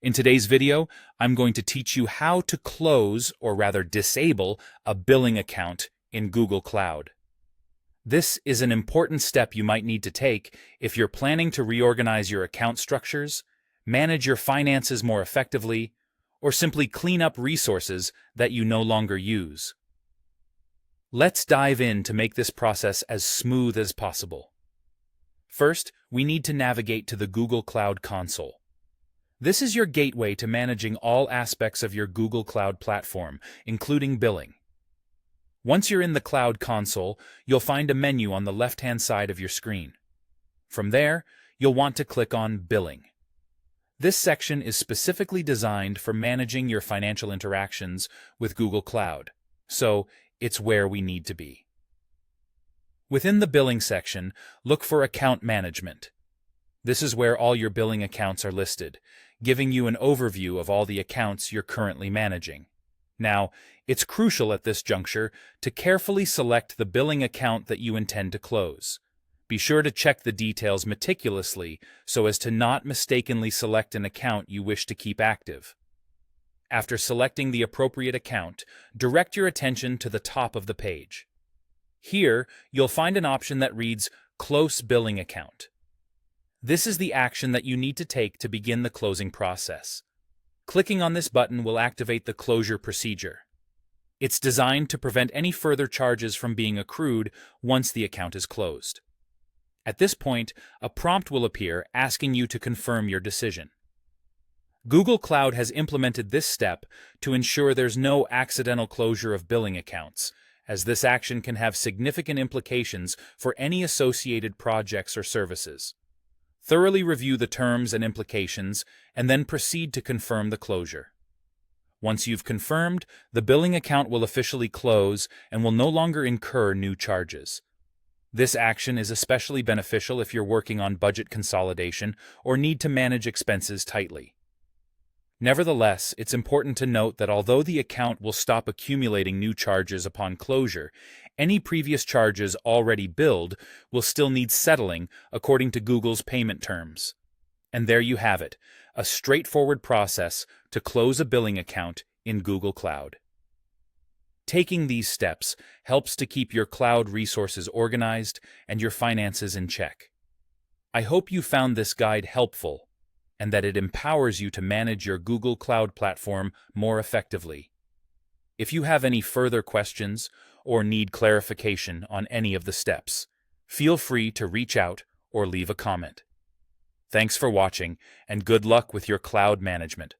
In today's video, I'm going to teach you how to close, or rather disable, a billing account in Google Cloud. This is an important step you might need to take if you're planning to reorganize your account structures, manage your finances more effectively, or simply clean up resources that you no longer use. Let's dive in to make this process as smooth as possible. First, we need to navigate to the Google Cloud console. This is your gateway to managing all aspects of your Google Cloud platform, including billing. Once you're in the Cloud console, you'll find a menu on the left-hand side of your screen. From there, you'll want to click on Billing. This section is specifically designed for managing your financial interactions with Google Cloud, so it's where we need to be. Within the Billing section, look for Account Management. This is where all your billing accounts are listed, giving you an overview of all the accounts you're currently managing. Now, it's crucial at this juncture to carefully select the billing account that you intend to close. Be sure to check the details meticulously so as to not mistakenly select an account you wish to keep active. After selecting the appropriate account, direct your attention to the top of the page. Here, you'll find an option that reads Close Billing Account. This is the action that you need to take to begin the closing process. Clicking on this button will activate the closure procedure. It's designed to prevent any further charges from being accrued once the account is closed. At this point, a prompt will appear asking you to confirm your decision. Google Cloud has implemented this step to ensure there's no accidental closure of billing accounts, as this action can have significant implications for any associated projects or services. Thoroughly review the terms and implications, and then proceed to confirm the closure. Once you've confirmed, the billing account will officially close and will no longer incur new charges. This action is especially beneficial if you're working on budget consolidation or need to manage expenses tightly. Nevertheless, it's important to note that although the account will stop accumulating new charges upon closure, any previous charges already billed will still need settling according to Google's payment terms. And there you have it, a straightforward process to close a billing account in Google Cloud. Taking these steps helps to keep your cloud resources organized and your finances in check. I hope you found this guide helpful and that it empowers you to manage your Google Cloud platform more effectively. If you have any further questions or need clarification on any of the steps, feel free to reach out or leave a comment. Thanks for watching, and good luck with your cloud management.